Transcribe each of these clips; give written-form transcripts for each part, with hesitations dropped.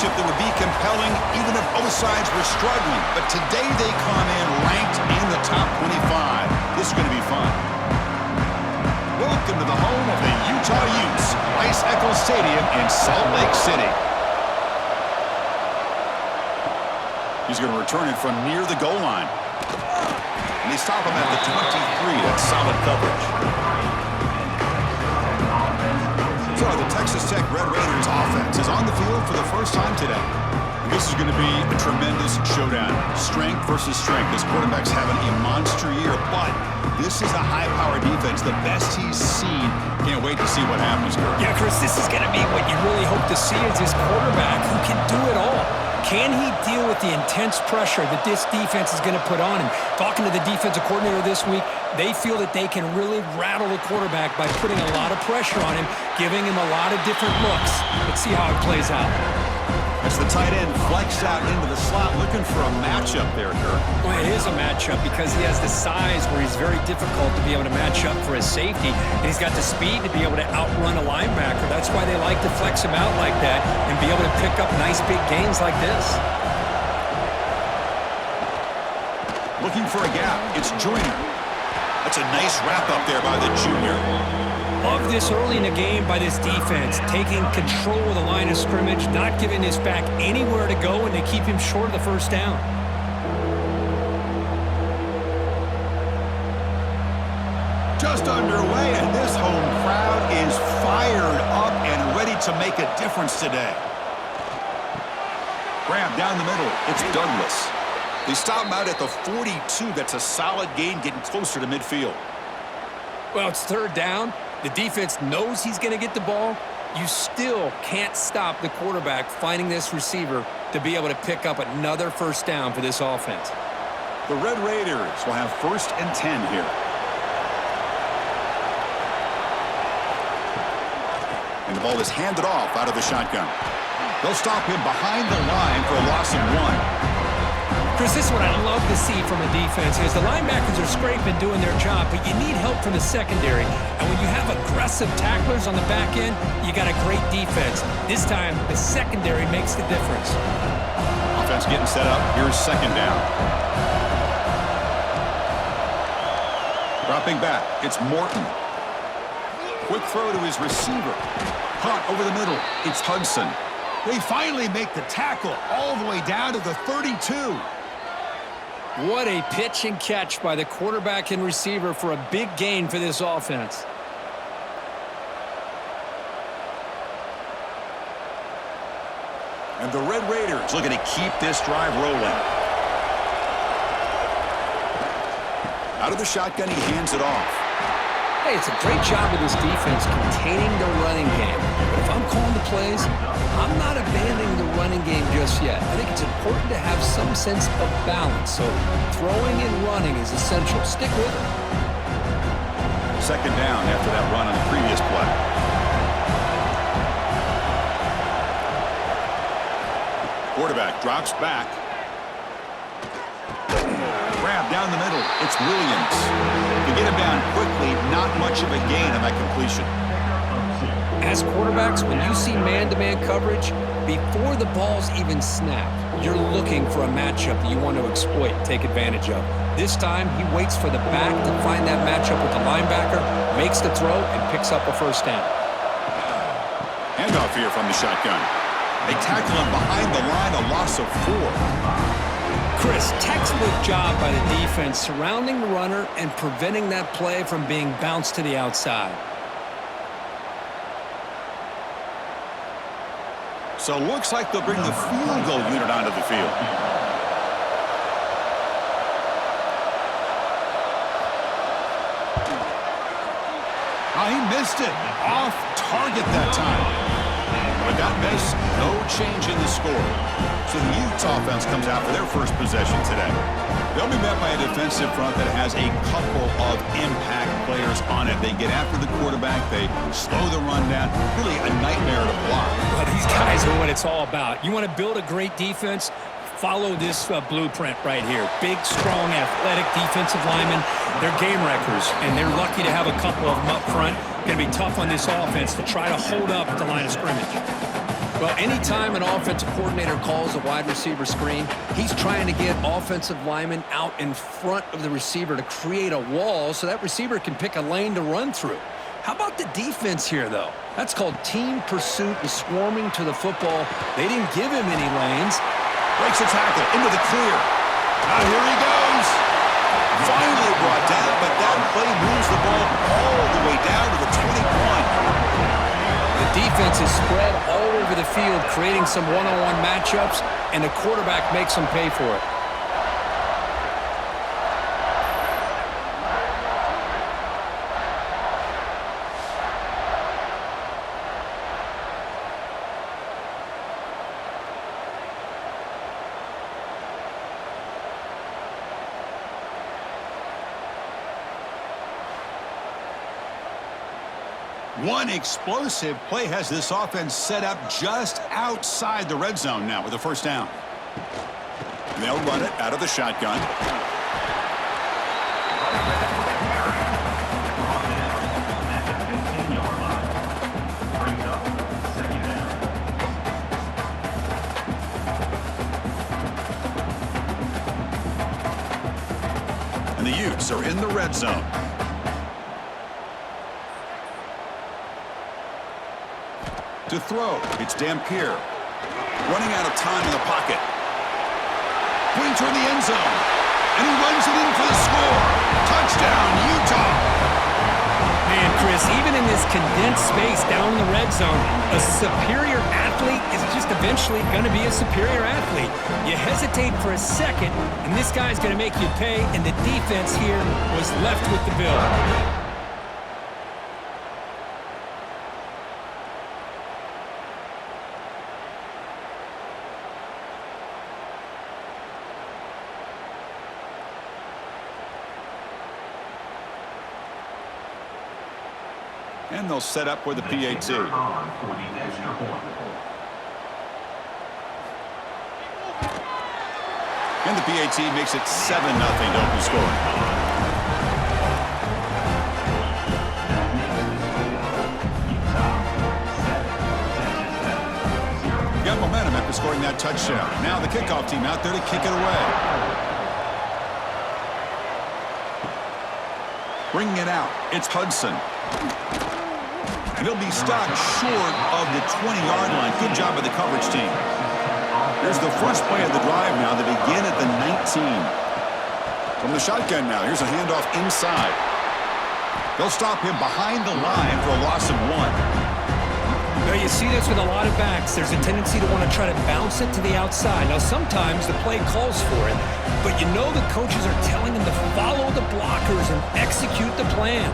matchup that would be compelling even if both sides were struggling. But today they come in ranked in the top 25. This is going to be fun. Welcome to the home of the Utah Utes, Rice-Eccles Stadium in Salt Lake City. He's going to return it from near the goal line. And they stop him at the 23. That's solid coverage. So the Texas Tech Red Raiders offense is on the field for the first time today. And this is going to be a tremendous showdown. Strength versus strength. This quarterback's having a monster year, but this is a high-powered defense, the best he's seen. Can't wait to see what happens, Kurt. Yeah, Chris, this is going to be what you really hope to see is this quarterback who can do it all. Can he deal with the intense pressure that this defense is going to put on him? Talking to the defensive coordinator this week, they feel that they can really rattle the quarterback by putting a lot of pressure on him, giving him a lot of different looks. Let's see how it plays out. As the tight end flexed out into the slot, looking for a matchup there, Kurt. Well, it is a matchup because he has the size where he's very difficult to be able to match up for his safety, and he's got the speed to be able to outrun a linebacker. That's why they like to flex him out like that and be able to pick up nice big gains like this. Looking for a gap. It's Joyner. That's a nice wrap up there by the junior. Love this early in the game by this defense, taking control of the line of scrimmage, not giving this back anywhere to go, and they keep him short of the first down. Just underway, and this home crowd is fired up and ready to make a difference today. Grab down the middle. It's Douglas. They stop him out at the 42. That's a solid gain, getting closer to midfield. Well, it's third down. The defense knows he's going to get the ball. You still can't stop the quarterback finding this receiver to be able to pick up another first down for this offense. The Red Raiders will have 1st and 10 here. And the ball is handed off out of the shotgun. They'll stop him behind the line for a loss of 1. Chris, this is what I love to see from a defense is the linebackers are scraping, doing their job, but you need help from the secondary. And when you have aggressive tacklers on the back end, you got a great defense. This time, the secondary makes the difference. Offense getting set up. Here's 2nd down. Dropping back. It's Morton. Quick throw to his receiver. Caught over the middle. It's Hudson. They finally make the tackle all the way down to the 32. What a pitch and catch by the quarterback and receiver for a big gain for this offense. And the Red Raiders looking to keep this drive rolling. Out of the shotgun, he hands it off. Hey, it's a great job of this defense containing the running game. But if I'm calling the plays, I'm not abandoning the running game just yet. I think it's important to have some sense of balance. So throwing and running is essential. Stick with it. 2nd down after that run on the previous play. Quarterback drops back. Grab down the middle. It's Williams. To get him down quickly, not much of a gain on that completion. As quarterbacks, when you see man-to-man coverage, before the ball's even snapped, you're looking for a matchup that you want to exploit, take advantage of. This time, he waits for the back to find that matchup with the linebacker, makes the throw, and picks up a first down. Handoff here from the shotgun. They tackle him behind the line, a loss of 4. Chris, textbook job by the defense surrounding the runner and preventing that play from being bounced to the outside. So it looks like they'll bring the field goal unit onto the field. Oh, he missed it. Off target that time. With that miss, no change in the score. So the Utes offense comes out for their first possession today. They'll be met by a defensive front that has a couple of impact players on it. They get after the quarterback. They slow the run down. Really a nightmare to block. Well, these guys are what it's all about. You want to build a great defense? Follow this blueprint right here. Big, strong, athletic defensive linemen. They're game wreckers, and they're lucky to have a couple of them up front. Going to be tough on this offense to try to hold up at the line of scrimmage. Well, anytime an offensive coordinator calls a wide receiver screen, he's trying to get offensive linemen out in front of the receiver to create a wall so that receiver can pick a lane to run through. How about the defense here, though? That's called team pursuit and swarming to the football. They didn't give him any lanes. Breaks a tackle into the clear. Now here he goes. Finally brought down, but that play moves the ball all the way down to the 21. The defense is spread all over the field, creating some one-on-one matchups, and the quarterback makes them pay for it. One explosive play has this offense set up just outside the red zone now with a first down. And they'll run it out of the shotgun. And the Utes are in the red zone. To throw, it's Dampier. Running out of time in the pocket. Going toward the end zone. And he runs it in for the score. Touchdown, Utah. Man, Chris, even in this condensed space down in the red zone, a superior athlete is just eventually going to be a superior athlete. You hesitate for a second, and this guy's going to make you pay, and the defense here was left with the bill. And they'll set up with the PAT. And the PAT makes it 7-0 to open scoring. Got momentum after scoring that touchdown. Now the kickoff team out there to kick it away. Bringing it out, it's Hudson. And he'll be stopped short of the 20-yard line. Good job by the coverage team. Here's the first play of the drive now. They begin at the 19. From the shotgun now, here's a handoff inside. They'll stop him behind the line for a loss of 1. Now, you see this with a lot of backs. There's a tendency to want to try to bounce it to the outside. Now, sometimes the play calls for it, but you know the coaches are telling them to follow the blockers and execute the plan.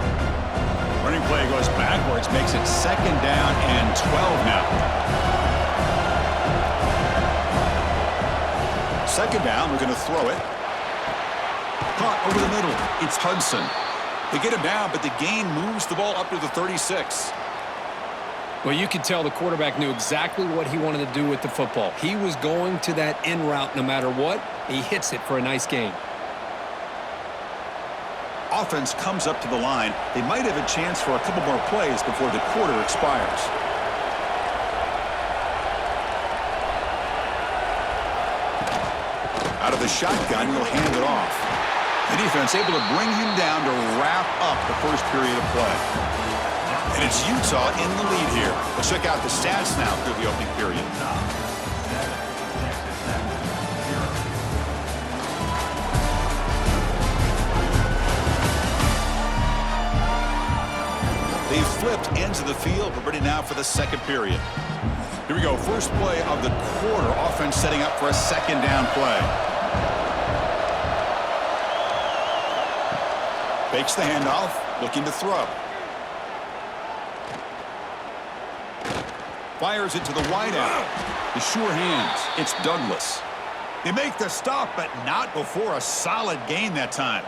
Running play goes backwards, makes it 2nd down and 12 now. 2nd down, we're going to throw it. Caught over the middle, it's Hudson. They get him down, but the gain moves the ball up to the 36. Well, you could tell the quarterback knew exactly what he wanted to do with the football. He was going to that in route no matter what. He hits it for a nice gain. Offense comes up to the line. They might have a chance for a couple more plays before the quarter expires. Out of the shotgun, he'll hand it off. The defense able to bring him down to wrap up the first period of play. And it's Utah in the lead here. Let's check out the stats now through the opening period. They've flipped ends of the field. We're ready now for the second period. Here we go. First play of the quarter. Offense setting up for a 2nd down play. Fakes the handoff. Looking to throw. Fires it to the wideout. The sure hands. It's Douglas. They make the stop, but not before a solid gain that time.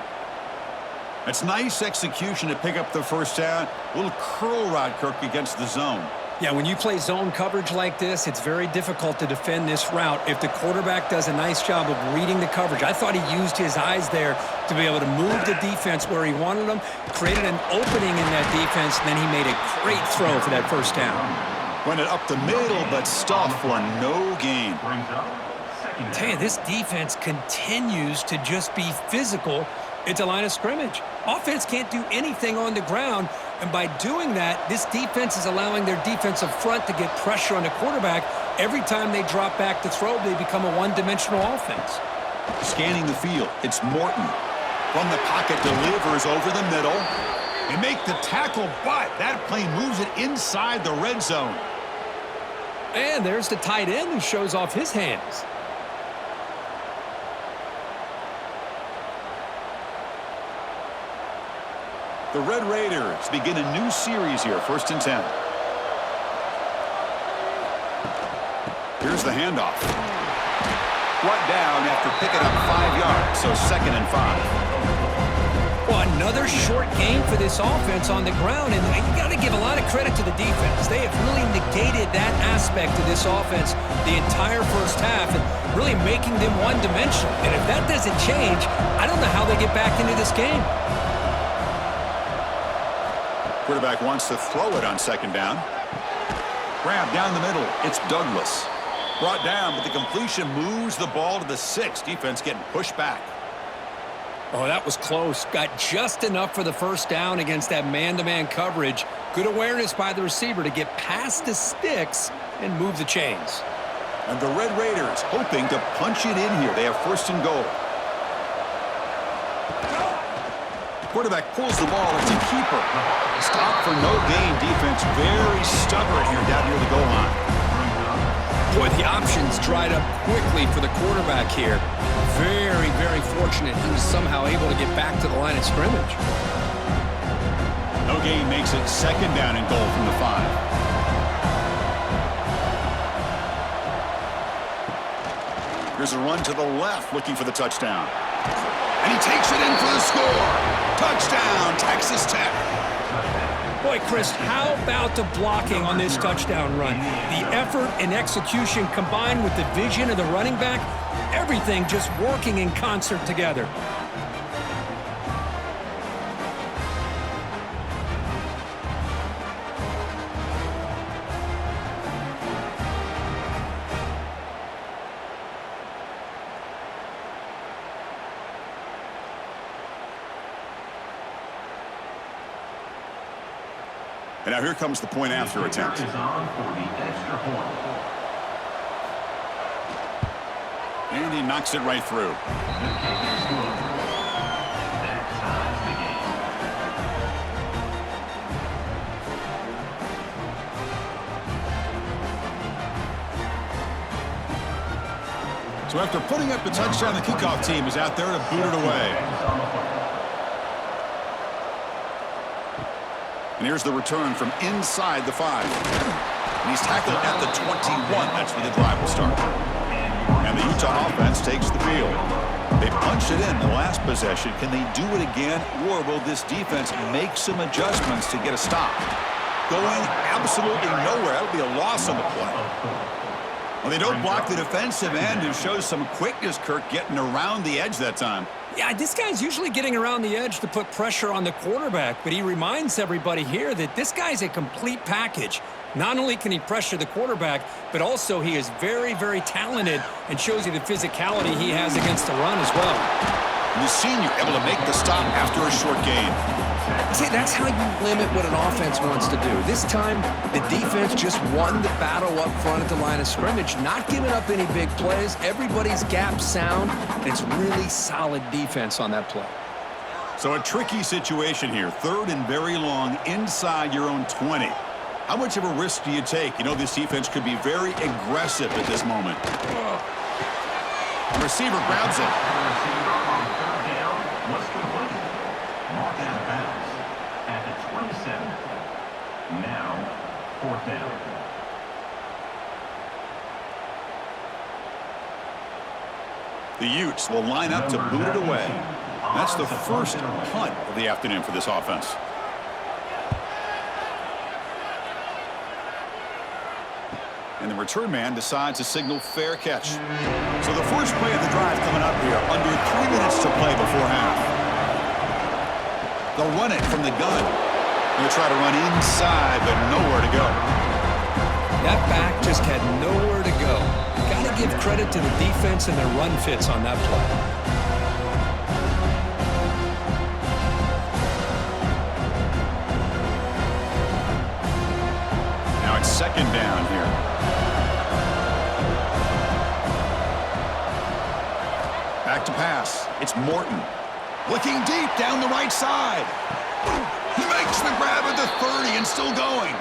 That's nice execution to pick up the first down. A little curl rod, Kirk, against the zone. Yeah, when you play zone coverage like this, it's very difficult to defend this route if the quarterback does a nice job of reading the coverage. I thought he used his eyes there to be able to move the defense where he wanted them, created an opening in that defense, and then he made a great throw for that first down. Went it up the middle, but stopped for no gain. I tell you, this defense continues to just be physical at the line of scrimmage. Offense can't do anything on the ground, and by doing that, this defense is allowing their defensive front to get pressure on the quarterback. Every time they drop back to throw, they become a one-dimensional offense. Scanning the field, it's Morton. From the pocket, delivers over the middle. They make the tackle, but that play moves it inside the red zone. And there's the tight end who shows off his hands. The Red Raiders begin a new series here, 1st and 10. Here's the handoff. Brought down after picking up 5 yards, so 2nd and 5. Well, another short game for this offense on the ground, and you got to give a lot of credit to the defense. They have really negated that aspect of this offense the entire first half and really making them one-dimensional. And if that doesn't change, I don't know how they get back into this game. Quarterback wants to throw it on 2nd down. Grab down the middle. It's Douglas. Brought down, but the completion moves the ball to the 6. Defense getting pushed back. Oh, that was close. Got just enough for the first down against that man-to-man coverage. Good awareness by the receiver to get past the sticks and move the chains. And the Red Raiders hoping to punch it in here. They have 1st and goal. Quarterback pulls the ball. It's a keeper. Stop for no gain. Defense very stubborn here down near the goal line. Boy, the options dried up quickly for the quarterback here. Very, very fortunate he was somehow able to get back to the line of scrimmage. No gain makes it 2nd down and goal from the 5. Here's a run to the left looking for the touchdown. And he takes it in for the score. Touchdown, Texas Tech. Boy, Chris, how about the blocking on this touchdown run? The effort and execution combined with the vision of the running back, everything just working in concert together. And now here comes the point after attempt. And he knocks it right through. So after putting up the touchdown, the kickoff team is out there to boot it away. And here's the return from inside the 5. And he's tackled at the 21. That's where the drive will start. And the Utah offense takes the field. They punched it in the last possession. Can they do it again, or will this defense make some adjustments to get a stop? Going absolutely nowhere. That'll be a loss on the play. Well, they don't block the defensive end, who shows some quickness, Kirk, getting around the edge that time. Yeah, this guy's usually getting around the edge to put pressure on the quarterback, but he reminds everybody here that this guy's a complete package. Not only can he pressure the quarterback, but also he is very, very talented and shows you the physicality he has against the run as well. And the senior able to make the stop after a short gain. See, that's how you limit what an offense wants to do. This time, the defense just won the battle up front at the line of scrimmage, not giving up any big plays. Everybody's gap sound, and it's really solid defense on that play. So a tricky situation here. 3rd and very long inside your own 20. How much of a risk do you take? You know, this defense could be very aggressive at this moment. The receiver grabs it. The Utes will line up to boot it away. That's the first punt of the afternoon for this offense. And the return man decides to signal fair catch. So the first play of the drive coming up here, under 3 minutes to play before half. They'll run it from the gun. They'll try to run inside, but nowhere to go. That back just had nowhere to go. Got to give credit to the defense and their run fits on that play. Now it's second down here. Back to pass. It's Morton. Looking deep down the right side. He makes the grab at the 30 and still going.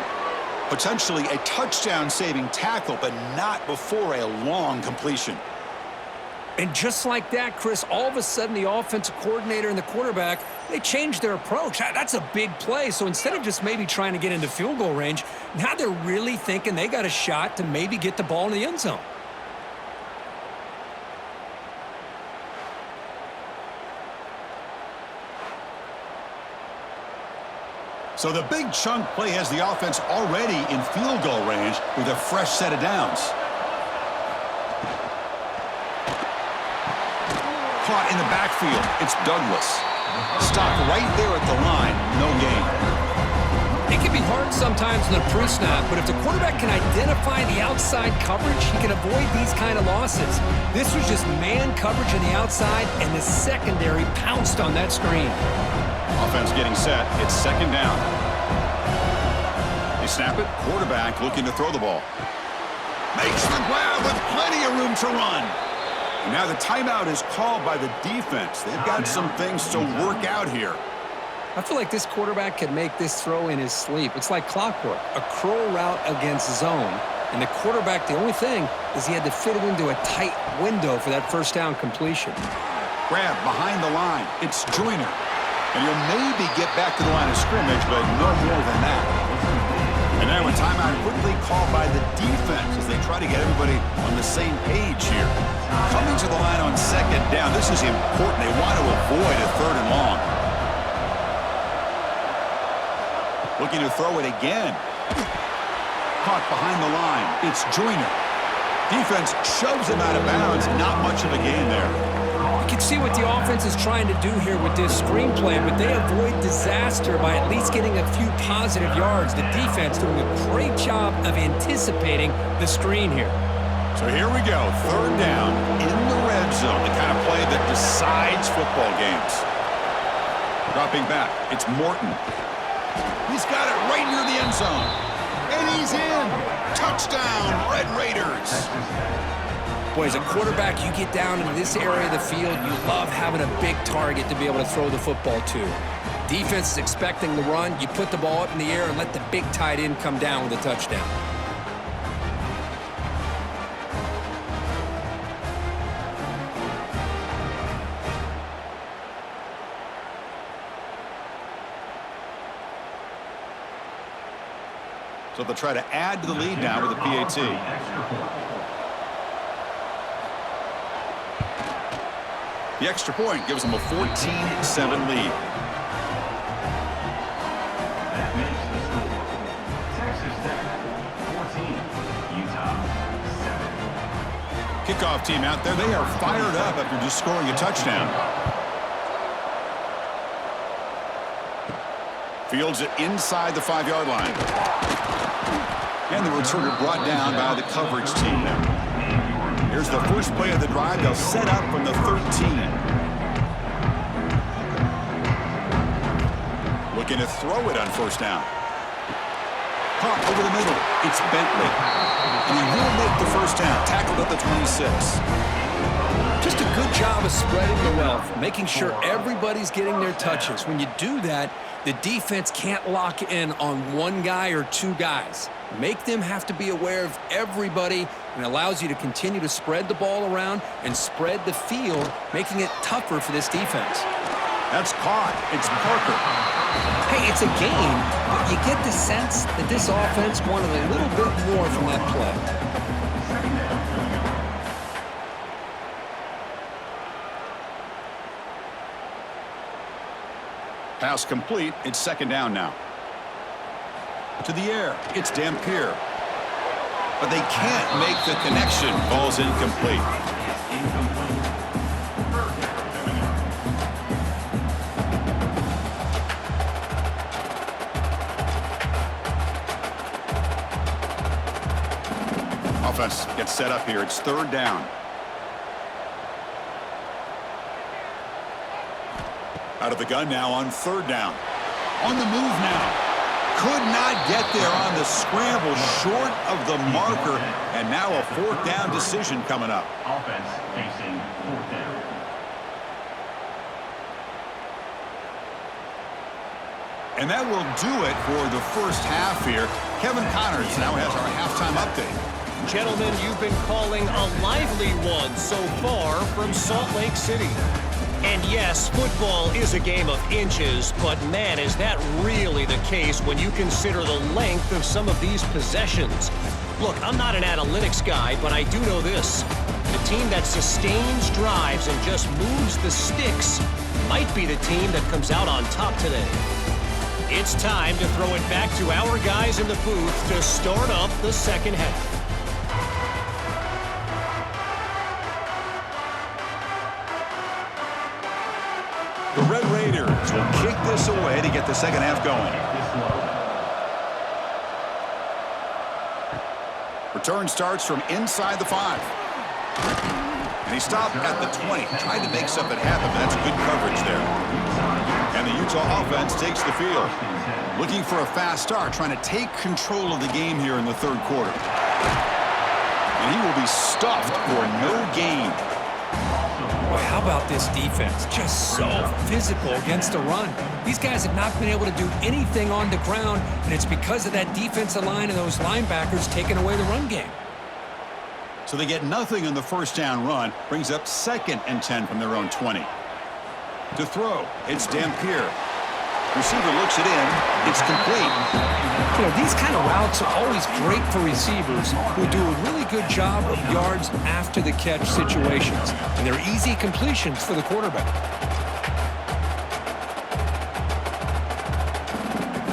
Potentially a touchdown-saving tackle, but not before a long completion. And just like that, Chris, all of a sudden the offensive coordinator and the quarterback, they changed their approach. That's a big play. So instead of just maybe trying to get into field goal range, now they're really thinking they got a shot to maybe get the ball in the end zone. So the big chunk play has the offense already in field goal range with a fresh set of downs. Caught in the backfield. It's Douglas. Stopped right there at the line. No gain. It can be hard sometimes in the pre-snap, but if the quarterback can identify the outside coverage, he can avoid these kind of losses. This was just man coverage on the outside, and the secondary pounced on that screen. Offense getting set. It's second down. They snap it. Quarterback looking to throw the ball. Makes the grab with plenty of room to run. And now the timeout is called by the defense. They've got some things to work out here. I feel like this quarterback could make this throw in his sleep. It's like clockwork. A crow route against zone. And the quarterback, the only thing is he had to fit it into a tight window for that first down completion. Grab behind the line. It's Joyner. And he'll maybe get back to the line of scrimmage, but no more than that. And now a timeout quickly called by the defense as they try to get everybody on the same page here. Coming to the line on second down, this is important. They want to avoid a third and long. Looking to throw it again. Caught behind the line. It's Joyner. Defense shoves him out of bounds. Not much of a gain there. You can see what the offense is trying to do here with this screenplay, but they avoid disaster by at least getting a few positive yards. The defense doing a great job of anticipating the screen here. So here we go, third down in the red zone, the kind of play that decides football games. Dropping back, it's Morton. He's got it right near the end zone. And he's in. Touchdown, Red Raiders. Boy, as a quarterback, you get down into this area of the field, you love having a big target to be able to throw the football to. Defense is expecting the run. You put the ball up in the air and let the big tight end come down with a touchdown. So they'll try to add to the lead now with a PAT. The extra point gives them a 14-7 lead. That makes the score. Texas Tech 14, Utah 7. Kickoff team out there. They are fired up after just scoring a touchdown. Fields it inside the 5-yard line. And the returner brought down by the coverage team there. Here's the first play of the drive. They'll set up from the 13. Looking to throw it on first down. Caught over the middle. It's Bentley. And he will make the first down. Tackled at the 26. Just a good job of spreading the wealth, making sure everybody's getting their touches. When you do that, the defense can't lock in on one guy or two guys. Make them have to be aware of everybody, and allows you to continue to spread the ball around and spread the field, making it tougher for this defense. That's caught. It's Parker. Hey, it's a game, but you get the sense that this offense wanted a little bit more from that play. Pass complete. It's second down now. To the air. It's Dampier. But they can't make the connection. Ball's incomplete. offense gets set up here. It's third down. Out of the gun now on third down. On the move now. Could not get there on the scramble, short of the marker, and now a fourth down decision coming up. Offense facing fourth down. And that will do it for the first half here. Kevin Connors now has our halftime update. Gentlemen, you've been calling a lively one so far from Salt Lake City. And yes, football is a game of inches, but man, is that really the case when you consider the length of some of these possessions. Look, I'm not an analytics guy, but I do know this. The team that sustains drives and just moves the sticks might be the team that comes out on top today. It's time to throw it back to our guys in the booth to start up the second half. The Red Raiders will kick this away to get the second half going. Return starts from inside the 5. And he stopped at the 20. Tried to make something happen, but that's good coverage there. And the Utah offense takes the field. Looking for a fast start, trying to take control of the game here in the third quarter. And he will be stuffed for no gain. Well, how about this defense? Just so physical against the run. These guys have not been able to do anything on the ground, and it's because of that defensive line and those linebackers taking away the run game. So they get nothing on the first down run, brings up 2nd and 10 from their own 20. To throw, it's Dampier. Receiver looks it in. It's complete. You know, these kind of routes are always great for receivers who do a really good job of yards after the catch situations. And they're easy completions for the quarterback.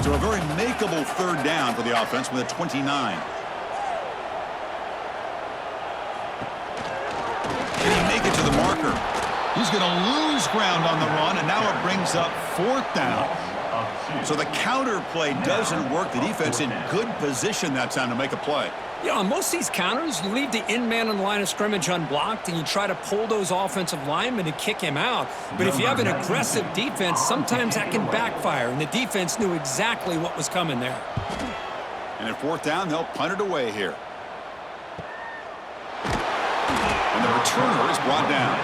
So a very makeable third down for the offense with a 29. Can he make it to the marker? He's going to lose ground on the run, and now it brings up fourth down. So the counter play doesn't work. The defense in good position that time to make a play. You know, on most of these counters, you leave the in man on the line of scrimmage unblocked, and you try to pull those offensive linemen and kick him out. But if you have an aggressive defense, sometimes that can backfire, and the defense knew exactly what was coming there. And at fourth down, they'll punt it away here. And the returner is brought down.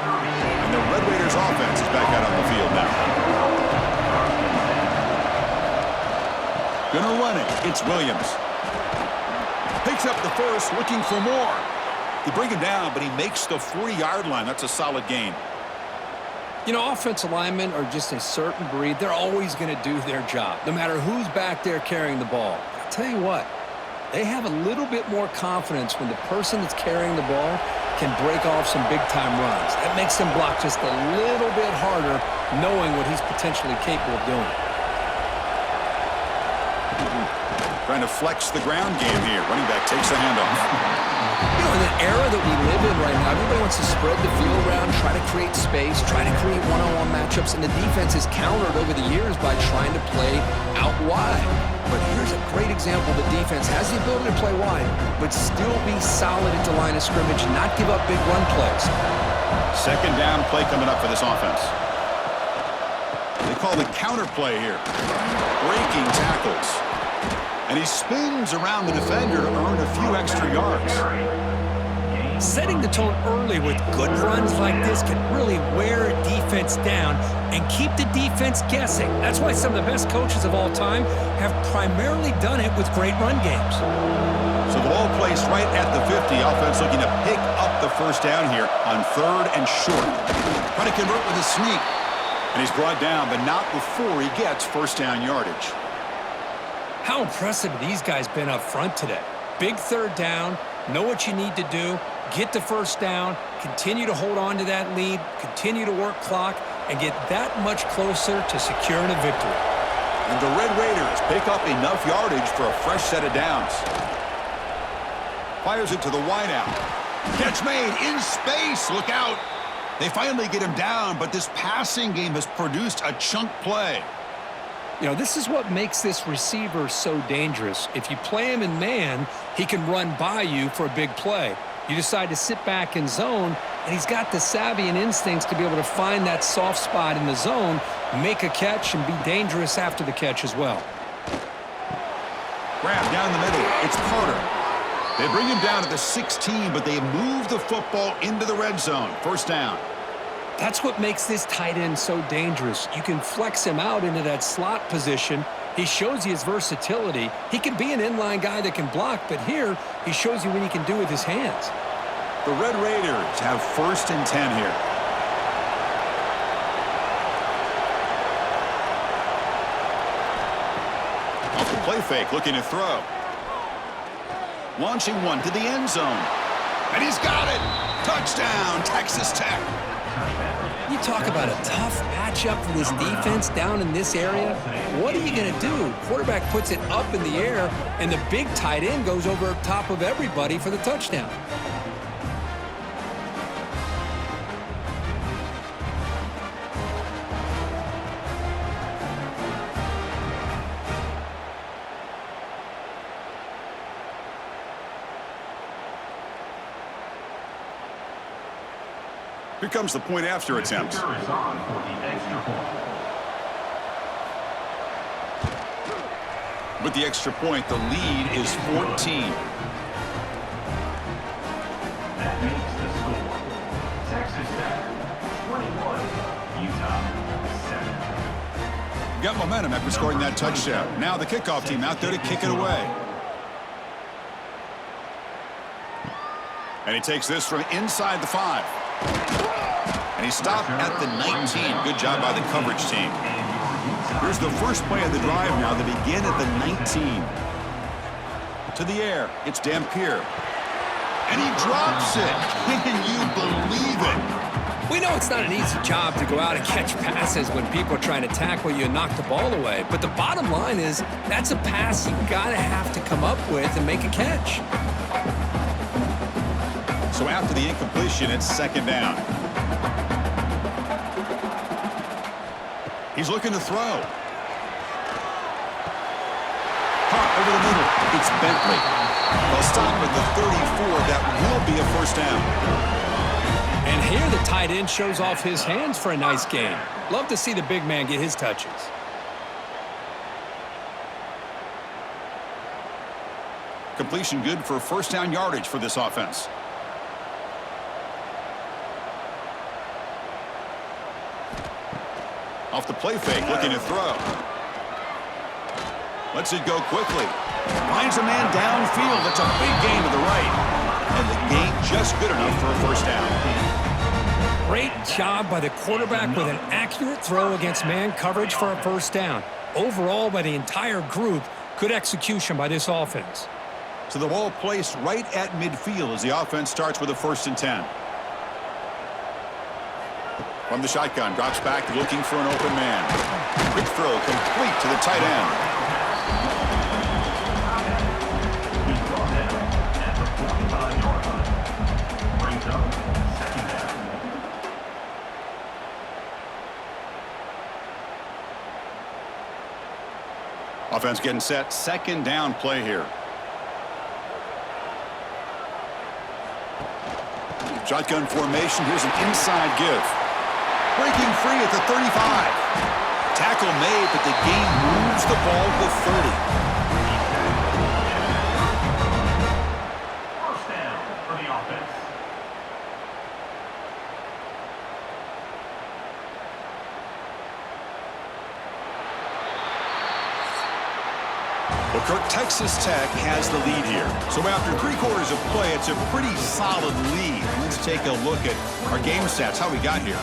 And the Red Raiders offense is back out on the field now. Gonna run it. It's Williams. Picks up the first, looking for more. They bring him down, but he makes the 40-yard line. That's a solid gain. You know, offensive linemen are just a certain breed. They're always going to do their job, no matter who's back there carrying the ball. I'll tell you what, they have a little bit more confidence when the person that's carrying the ball can break off some big-time runs. That makes them block just a little bit harder, knowing what he's potentially capable of doing. Trying to flex the ground game here. Running back takes the handoff. You know, in the era that we live in right now, everybody wants to spread the field around, try to create space, try to create one-on-one matchups, and the defense is countered over the years by trying to play out wide. But here's a great example. The defense has the ability to play wide, but still be solid at the line of scrimmage, not give up big run plays. Second down play coming up for this offense. They call the counter play here. Breaking tackles. And he spins around the defender to earn a few extra yards. Setting the tone early with good runs like this can really wear a defense down and keep the defense guessing. That's why some of the best coaches of all time have primarily done it with great run games. So the ball placed right at the 50. Offense looking to pick up the first down here on third and short. Trying to convert with a sneak. And he's brought down, but not before he gets first down yardage. How impressive have these guys been up front today? Big third down, know what you need to do, get the first down, continue to hold on to that lead, continue to work clock, and get that much closer to securing a victory. And the Red Raiders pick up enough yardage for a fresh set of downs. Fires it to the wideout. Catch made in space. Look out. They finally get him down, but this passing game has produced a chunk play. You know, this is what makes this receiver so dangerous. If you play him in man, he can run by you for a big play. You decide to sit back in zone, and he's got the savvy and instincts to be able to find that soft spot in the zone, make a catch, and be dangerous after the catch as well. Grab down the middle. It's Carter. They bring him down at the 16, but they move the football into the red zone. First down. That's what makes this tight end so dangerous. You can flex him out into that slot position. He shows you his versatility. He can be an inline guy that can block, but here he shows you what he can do with his hands. The Red Raiders have 1st and 10 here. Off the play fake, looking to throw. Launching one to the end zone. And he's got it. Touchdown, Texas Tech. You talk about a tough matchup for this defense down in this area. What are you going to do? Quarterback puts it up in the air, and the big tight end goes over top of everybody for the touchdown. Here comes the point after attempt. Is on for the extra point. With the extra point, the lead is 14. That makes the score. Texas Tech 21, Utah 7. Got momentum after scoring that touchdown. Now the kickoff team out there to kick it away. And he takes this from inside the 5. And he stopped at the 19. Good job by the coverage team. Here's the first play of the drive now. They begin at the 19. To the air. It's Dampier. And he drops it. Can you believe it? We know it's not an easy job to go out and catch passes when people are trying to tackle you and knock the ball away. But the bottom line is that's a pass you gotta have to come up with and make a catch. So after the incompletion, it's 2nd down. He's looking to throw. Caught over the middle. It's Bentley. They'll stop at the 34. That will be a 1st down. And here the tight end shows off his hands for a nice gain. Love to see the big man get his touches. Completion good for 1st down yardage for this offense. Off the play fake, looking to throw. Lets it go quickly. Finds a man downfield. That's a big gain to the right. And the gain just good enough for a 1st down. Great job by the quarterback with an accurate throw against man coverage for a 1st down. Overall, by the entire group, good execution by this offense. So the ball placed right at midfield as the offense starts with a 1st and 10. From the shotgun, drops back looking for an open man. Quick throw complete to the tight end. He's brought down at the 45-yard line. Brings up 2nd down. Offense getting set. 2nd down play here. Shotgun formation. Here's an inside give. Breaking free at the 35. Tackle made, but the gain moves the ball to 30. 1st down for the offense. Well, Kirk, Texas Tech has the lead here. So after 3 quarters of play, it's a pretty solid lead. Let's take a look at our game stats, how we got here.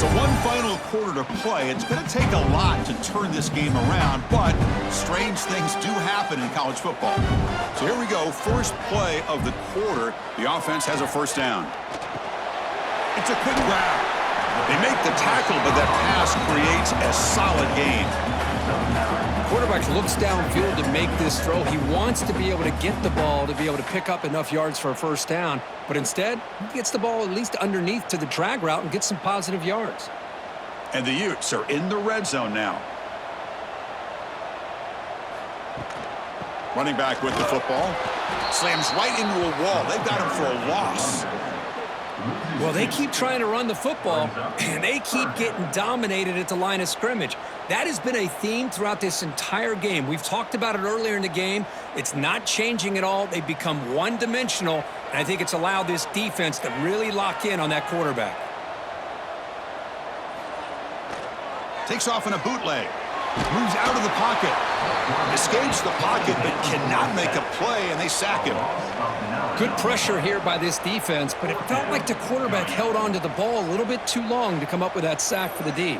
So one final quarter to play. It's going to take a lot to turn this game around, but strange things do happen in college football. So here we go. First play of the quarter. The offense has a 1st down. It's a quick grab. They make the tackle, but that pass creates a solid gain. quarterback looks downfield to make this throw. He wants to be able to get the ball to be able to pick up enough yards for a first down, but instead, he gets the ball at least underneath to the drag route and gets some positive yards. And the Utes are in the red zone now. Running back with the football. Slams right into a wall. They've got him for a loss. Well, they keep trying to run the football, and they keep getting dominated at the line of scrimmage. That has been a theme throughout this entire game. We've talked about it earlier in the game. It's not changing at all. They've become one-dimensional, and I think it's allowed this defense to really lock in on that quarterback. Takes off in a bootleg. Moves out of the pocket. Escapes the pocket, but cannot make a play, and they sack him. Good pressure here by this defense, but it felt like the quarterback held on to the ball a little bit too long to come up with that sack for the D.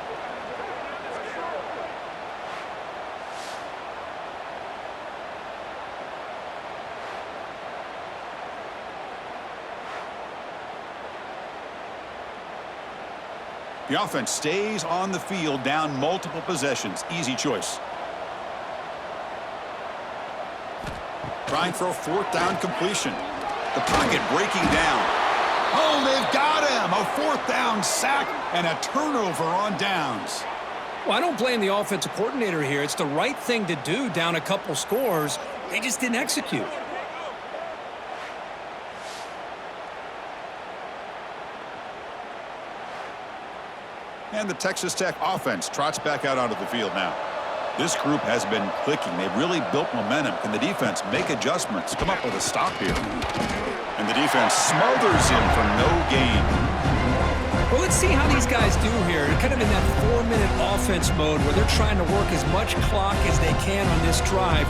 The offense stays on the field, down multiple possessions. Easy choice. Trying for a fourth down completion. The pocket breaking down. Oh, they've got him! A fourth down sack and a turnover on downs. Well, I don't blame the offensive coordinator here. It's the right thing to do down a couple scores. They just didn't execute. And the Texas Tech offense trots back out onto the field now. This group has been clicking. They've really built momentum. Can the defense make adjustments? Come up with a stop here. And the defense smothers him for no gain. Well, let's see how these guys do here. They're kind of in that 4-minute offense mode where they're trying to work as much clock as they can on this drive,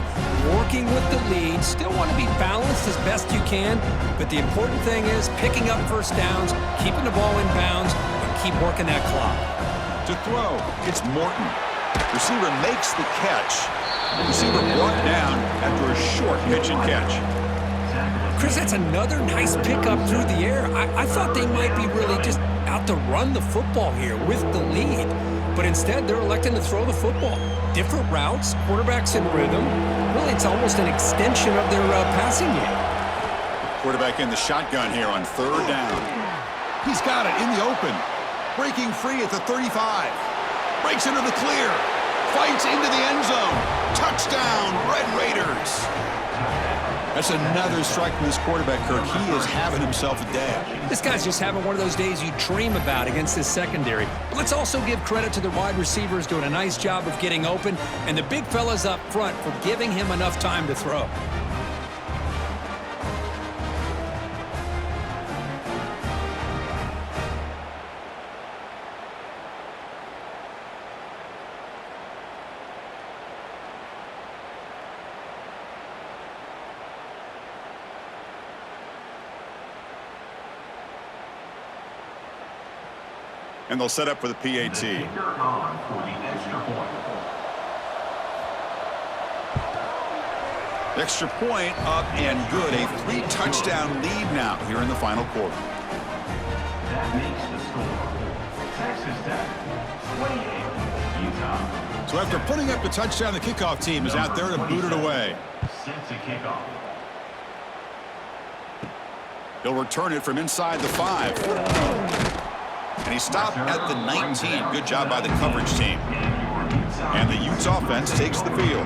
working with the lead. Still want to be balanced as best you can, but the important thing is picking up first downs, keeping the ball in bounds, and keep working that clock. To throw, it's Morton. Receiver makes the catch. Receiver brought down after a short pitch and catch. Chris, that's another nice pickup through the air. I thought they might be really just out to run the football here with the lead, but instead they're electing to throw the football. Different routes, quarterbacks in rhythm. Really, it's almost an extension of their passing game. Quarterback in the shotgun here on third down. He's got it in the open. Breaking free at the 35. Breaks into the clear. Fights into the end zone. Touchdown, Red Raiders. That's another strike from this quarterback, Kirk. He is having himself a day. This guy's just having one of those days you dream about against this secondary. But let's also give credit to the wide receivers doing a nice job of getting open, and the big fellas up front for giving him enough time to throw. And they'll set up for the PAT. Kicker on for the extra point. Extra point up and good. A 3-touchdown lead now here in the final quarter. That makes the score. Texas Tech 28, Utah. So after putting up the touchdown, the kickoff team is out there to boot it away. Set to kick off. He'll return it from inside the 5. And he stopped at the 19. Good job by the coverage team. And the Utes offense takes the field.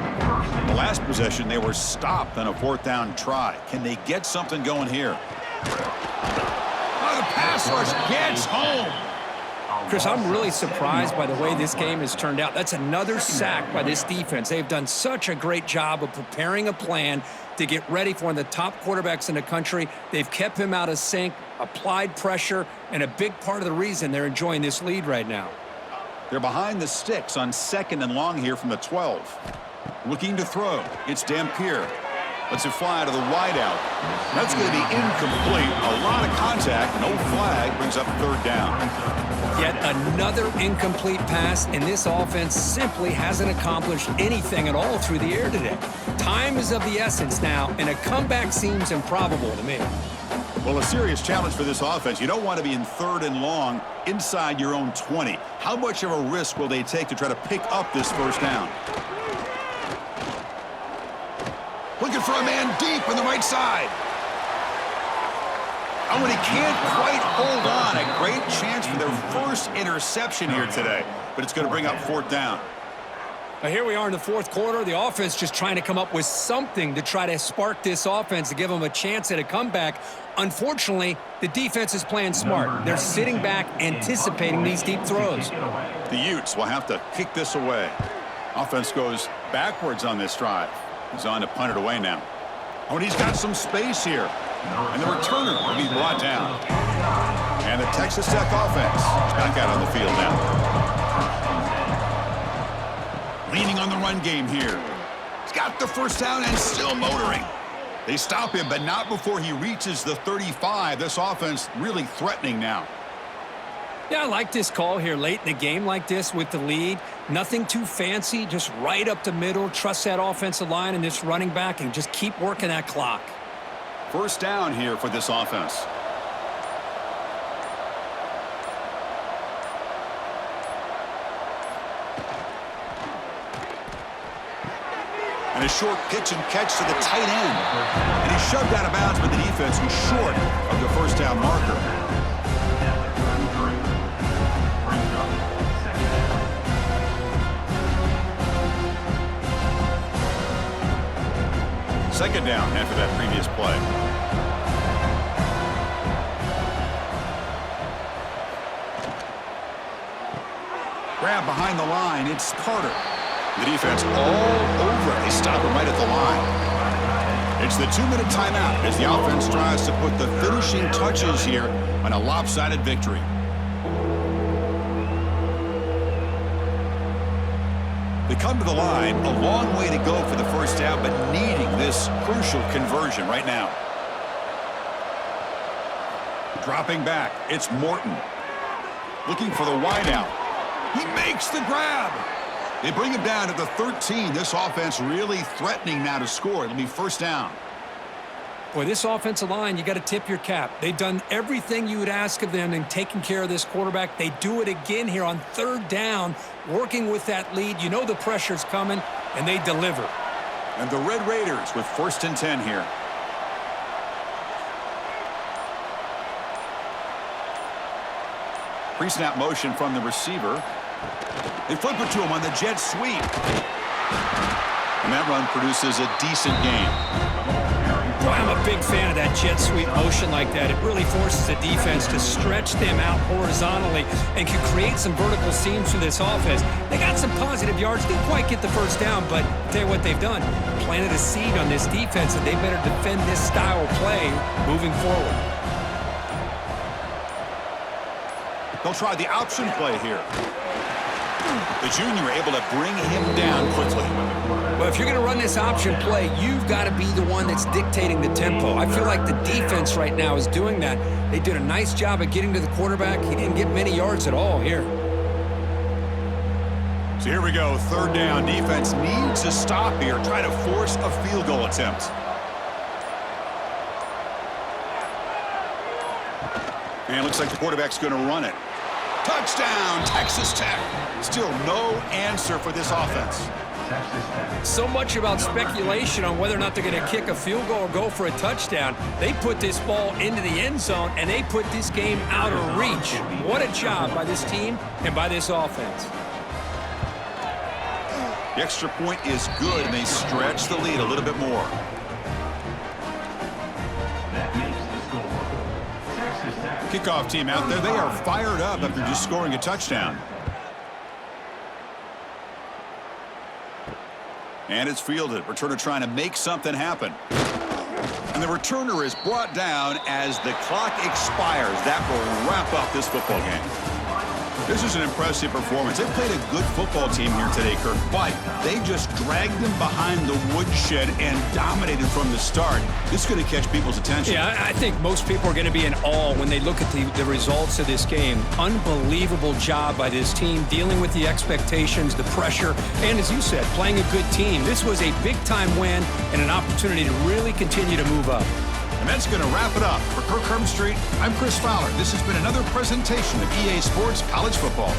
The last possession, they were stopped on a fourth down try. Can they get something going here? Oh, the pass rush gets home. Chris, I'm really surprised by the way this game has turned out. That's another sack by this defense. They've done such a great job of preparing a plan to get ready for one of the top quarterbacks in the country. They've kept him out of sync, applied pressure, and a big part of the reason they're enjoying this lead right now. They're behind the sticks on 2nd and long here from the 12. Looking to throw. It's Dampier. Lets it fly to the wideout. That's going to be incomplete. A lot of contact. No flag. Brings up third down. Yet another incomplete pass, and this offense simply hasn't accomplished anything at all through the air today. Time is of the essence now, and a comeback seems improbable to me. Well, a serious challenge for this offense. You don't want to be in 3rd and long inside your own 20. How much of a risk will they take to try to pick up this first down? Looking for a man deep on the right side. Oh, and he can't quite hold on. A great chance for their first interception here today. But it's going to bring up fourth down. Now here we are in the fourth quarter. The offense just trying to come up with something to try to spark this offense to give them a chance at a comeback. Unfortunately, the defense is playing smart. They're sitting back, anticipating these deep throws. The Utes will have to kick this away. Offense goes backwards on this drive. He's on to punt it away now. Oh, and he's got some space here. And the returner will be brought down. And the Texas Tech offense is back out on the field now. Leaning on the run game here. He's got the first down and still motoring. They stop him, but not before he reaches the 35. This offense really threatening now. Yeah, I like this call here late in the game like this with the lead. Nothing too fancy, just right up the middle. Trust that offensive line and this running back and just keep working that clock. First down here for this offense. And a short pitch and catch to the tight end. And he's shoved out of bounds by the defense who's short of the first down marker. Second down after that previous play. Grab behind the line. It's Carter. The defense all over it. They stop him right at the line. It's the 2-minute timeout as the offense tries to put the finishing touches here on a lopsided victory. They come to the line, a long way to go for the first down, but needing this crucial conversion right now. Dropping back, it's Morton. Looking for the wideout. He makes the grab. They bring him down at the 13. This offense really threatening now to score. It'll be first down. Boy, this offensive line, you got to tip your cap. They've done everything you would ask of them in taking care of this quarterback. They do it again here on third down, working with that lead. You know the pressure's coming, and they deliver. And the Red Raiders with 1st and 10 here. Pre-snap motion from the receiver. They flip it to him on the jet sweep. And that run produces a decent gain. Boy, I'm a big fan of that jet sweep motion like that. It really forces the defense to stretch them out horizontally and can create some vertical seams for this offense. They got some positive yards. Didn't quite get the first down, but I'll tell you what they've done. Planted a seed on this defense, and they better defend this style of play moving forward. They'll try the option play here. The junior able to bring him down quickly. Well, if you're going to run this option play, you've got to be the one that's dictating the tempo. I feel like the defense right now is doing that. They did a nice job of getting to the quarterback. He didn't get many yards at all here. So here we go, third down. Defense needs to stop here, try to force a field goal attempt. And it looks like the quarterback's going to run it. Touchdown, Texas Tech. Still no answer for this offense. So much about speculation on whether or not they're going to kick a field goal or go for a touchdown. They put this ball into the end zone, and they put this game out of reach. What a job by this team and by this offense. The extra point is good, and they stretch the lead a little bit more. Kickoff team out there. They are fired up after just scoring a touchdown. And it's fielded. Returner trying to make something happen. And the returner is brought down as the clock expires. That will wrap up this football game. This is an impressive performance. They played a good football team here today, Kirk, but they just dragged them behind the woodshed and dominated from the start. This is going to catch people's attention. Yeah, I think most people are going to be in awe when they look at the results of this game. Unbelievable job by this team, dealing with the expectations, the pressure, and as you said, playing a good team. This was a big-time win and an opportunity to really continue to move up. And that's going to wrap it up. For Kirk Herbstreit, I'm Chris Fowler. This has been another presentation of EA Sports College Football.